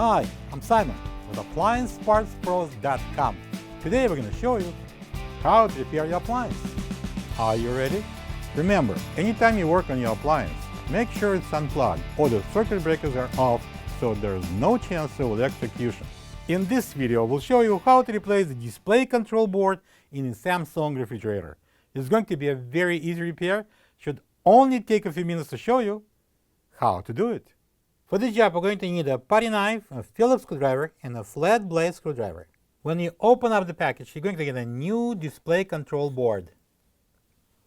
Hi, I'm Simon with AppliancePartsPros.com. Today we're going to show you how to repair your appliance. Are you ready? Remember, anytime you work on your appliance, make sure it's unplugged or the circuit breakers are off so there's no chance of electrocution. In this video, we'll show you how to replace the display control board in a Samsung refrigerator. It's going to be a very easy repair. Should only take a few minutes to show you how to do it. For this job, we're going to need a putty knife, a Phillips screwdriver, and a flat blade screwdriver. When you open up the package, you're going to get a new display control board.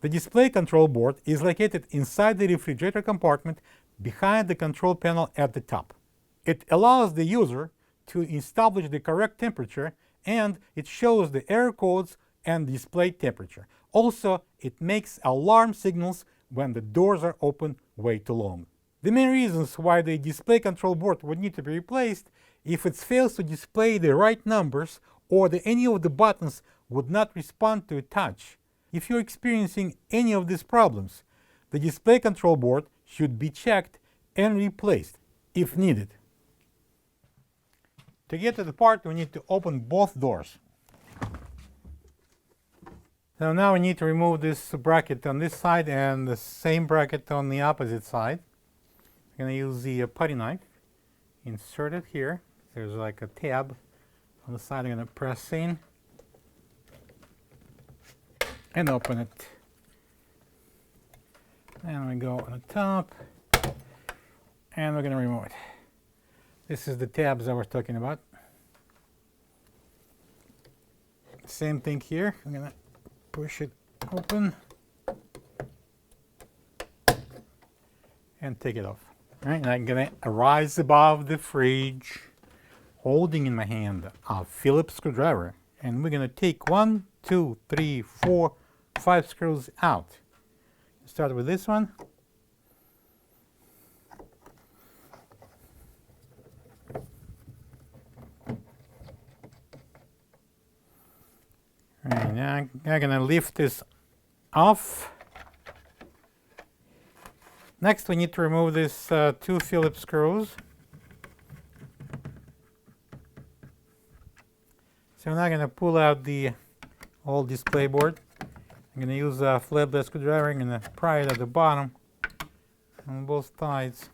The display control board is located inside the refrigerator compartment behind the control panel at the top. It allows the user to establish the correct temperature, and it shows the error codes and display temperature. Also, it makes alarm signals when the doors are open way too long. The main reasons why the display control board would need to be replaced if it fails to display the right numbers or any of the buttons would not respond to a touch. If you're experiencing any of these problems, the display control board should be checked and replaced if needed. To get to the part, we need to open both doors. So now we need to remove this bracket on this side and the same bracket on the opposite side. I'm going to use the putty knife, insert it here. There's like a tab on the side. I'm going to press in and open it. And we go on the top, and we're going to remove it. This is the tabs I was talking about. Same thing here. I'm going to push it open and take it off. All right, and I'm going to rise above the fridge, holding in my hand a Phillips screwdriver, and we're going to take 1, 2, 3, 4, 5 screws out. Start with this one. All right, now I'm going to lift this off. Next, we need to remove these 2 Phillips screws. So now I'm going to pull out the old display board. I'm going to use a flat blade screwdriver. I'm going to pry it at the bottom on both sides.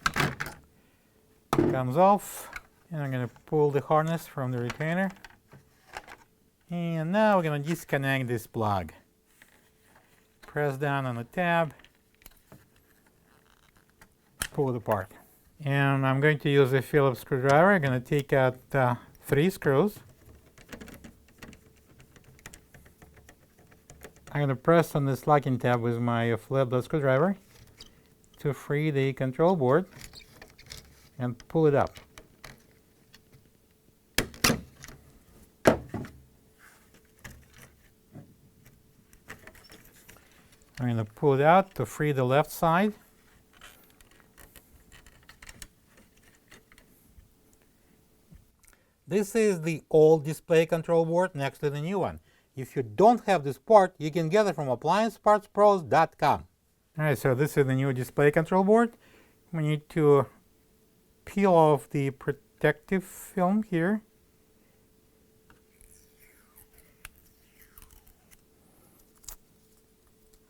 It comes off, and I'm going to pull the harness from the retainer. And now we're going to disconnect this plug. Press down on the tab. Pull it apart. And I'm going to use a Phillips screwdriver. I'm going to take out 3 screws. I'm going to press on this locking tab with my flat blade screwdriver to free the control board and pull it up. I'm going to pull it out to free the left side. This is the old display control board next to the new one. If you don't have this part, you can get it from AppliancePartsPros.com. Alright, so this is the new display control board. We need to peel off the protective film here.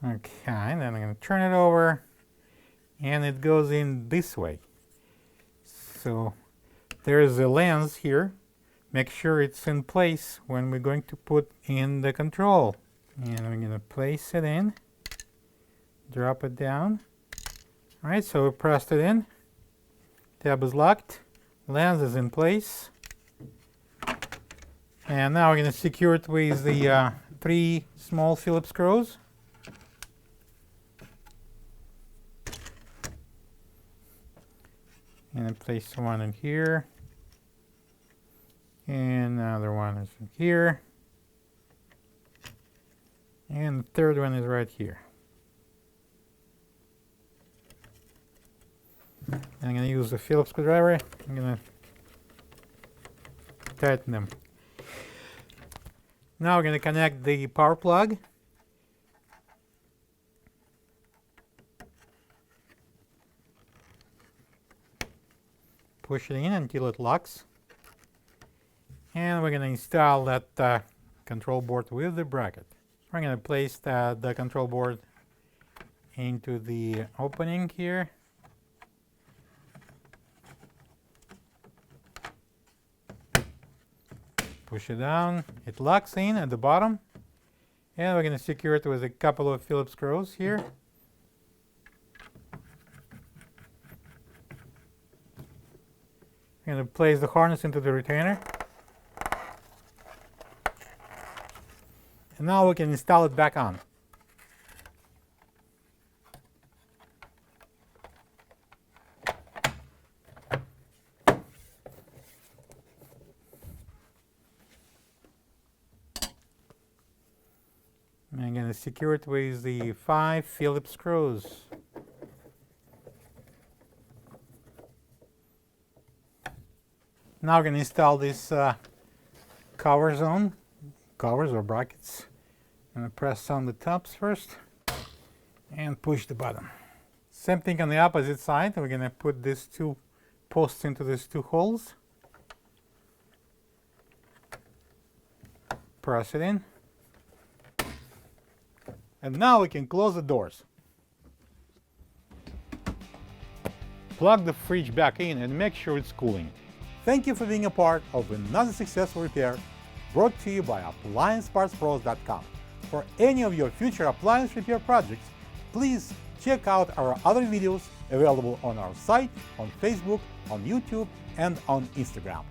Okay, then I'm going to turn it over, and it goes in this way. So there's a lens here. Make sure it's in place when we're going to put in the control. And I'm going to place it in, drop it down. All right, so we pressed it in. Tab is locked. Lens is in place. And now we're going to secure it with the 3 small Phillips screws. And I place one in here. And another one is here. And the third one is right here. And I'm going to use the Phillips screwdriver. I'm going to tighten them. Now we're going to connect the power plug. Push it in until it locks. And we're going to install that control board with the bracket. We're going to place the control board into the opening here. Push it down, it locks in at the bottom, and we're going to secure it with a couple of Phillips screws here. We're going to place the harness into the retainer. And now we can install it back on. I'm going to secure it with the 5 Phillips screws. Now we're going to install this covers or brackets. I'm going to press on the tops first and push the bottom. Same thing on the opposite side. We're going to put these 2 posts into these 2 holes. Press it in. And now we can close the doors. Plug the fridge back in and make sure it's cooling. Thank you for being a part of another successful repair brought to you by AppliancePartsPros.com. For any of your future appliance repair projects, please check out our other videos available on our site, on Facebook, on YouTube, and on Instagram.